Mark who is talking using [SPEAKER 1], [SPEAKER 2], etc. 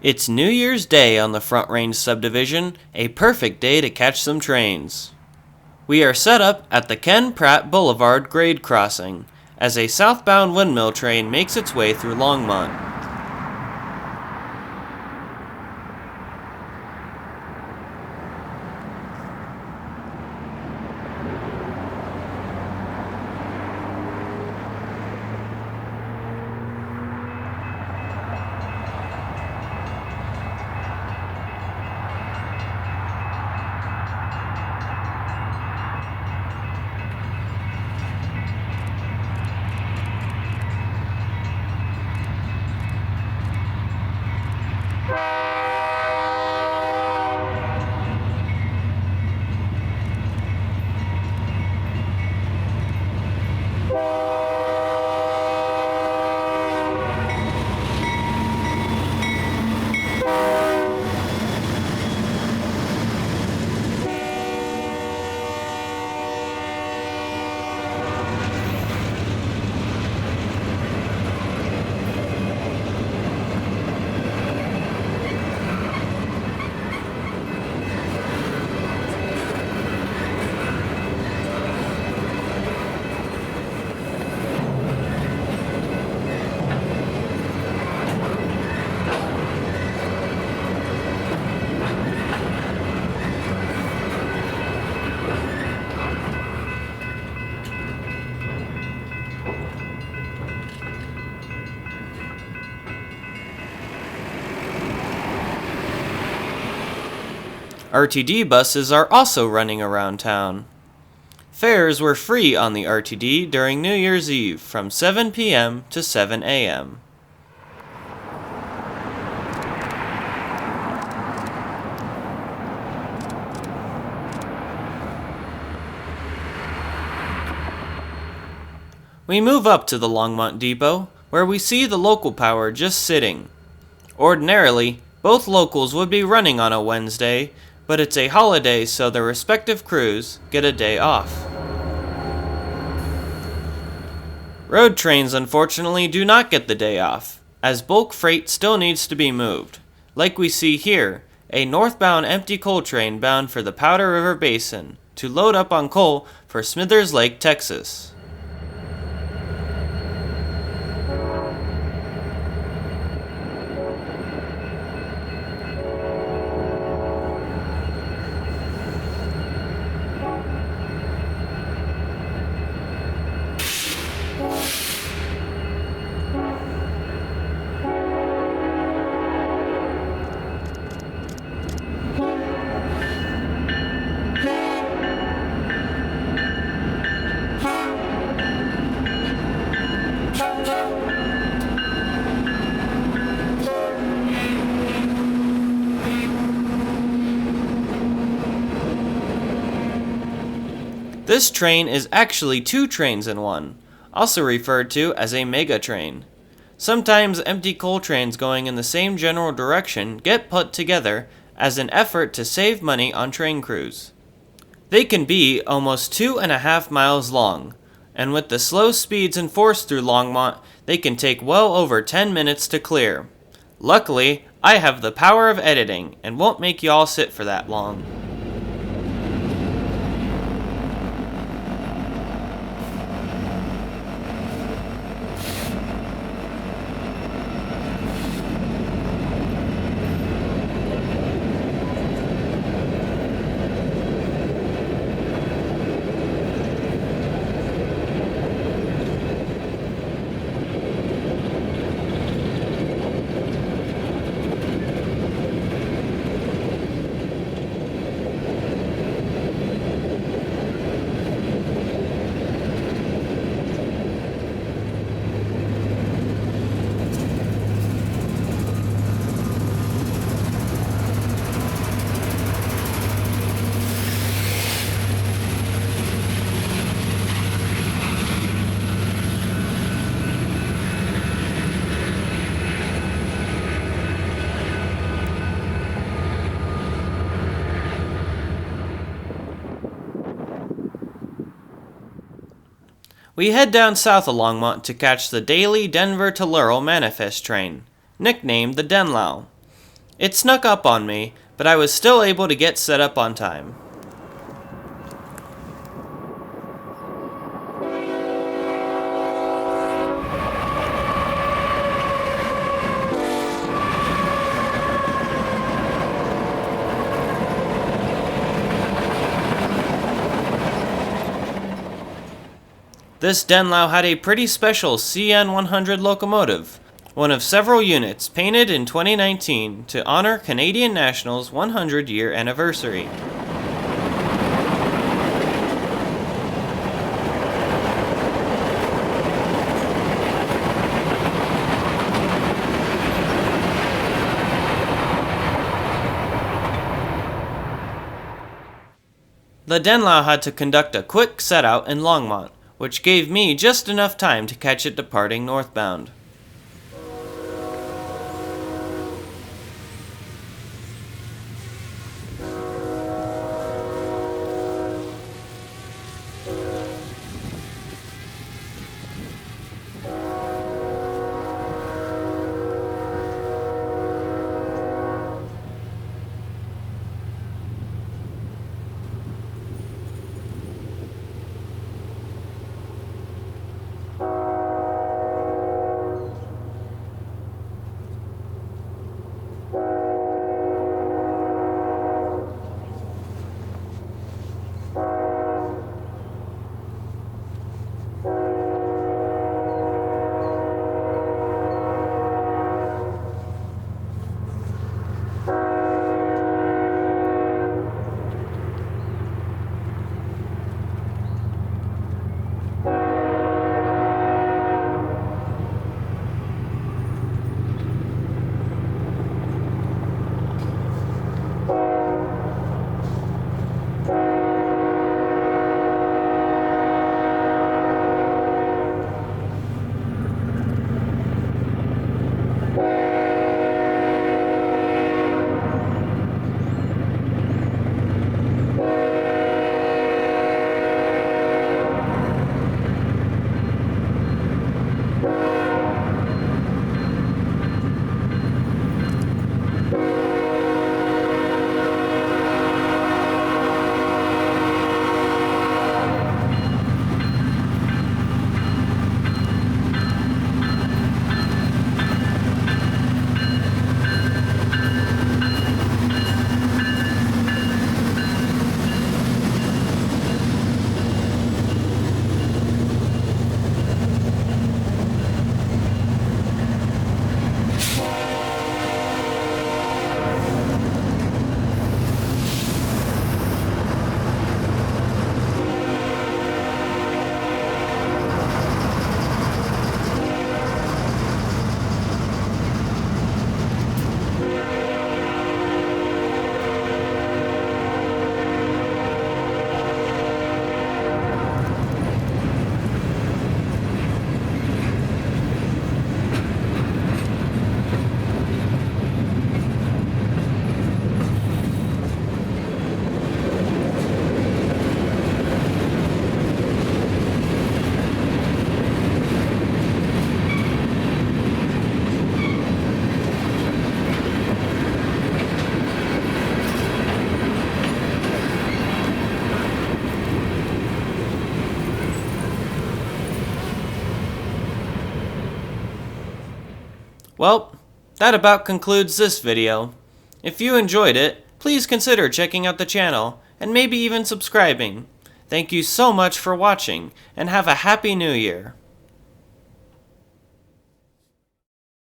[SPEAKER 1] It's New Year's Day on the Front Range Subdivision, a perfect day to catch some trains. We are set up at the Ken Pratt Boulevard grade crossing, as a southbound windmill train makes its way through Longmont. RTD buses are also running around town. Fares were free on the RTD during New Year's Eve from 7 p.m. to 7 a.m. We move up to the Longmont depot, where we see the local power just sitting. Ordinarily, both locals would be running on a Wednesday, but it's a holiday, so their respective crews get a day off. Road trains unfortunately do not get the day off, as bulk freight still needs to be moved. Like we see here, a northbound empty coal train bound for the Powder River Basin to load up on coal for Smithers Lake, Texas. This train is actually two trains in one, also referred to as a mega train. Sometimes empty coal trains going in the same general direction get put together as an effort to save money on train crews. They can be almost 2.5 miles long, and with the slow speeds enforced through Longmont, they can take well over 10 minutes to clear. Luckily, I have the power of editing and won't make y'all sit for that long. We head down south of Longmont to catch the daily Denver to Laurel manifest train, nicknamed the Denlow. It snuck up on me, but I was still able to get set up on time. This Denlow had a pretty special CN100 locomotive, one of several units painted in 2019 to honor Canadian National's 100-year anniversary. The Denlow had to conduct a quick set-out in Longmont, which gave me just enough time to catch it departing northbound. Well, that about concludes this video. If you enjoyed it, please consider checking out the channel, and maybe even subscribing. Thank you so much for watching, and have a happy new year.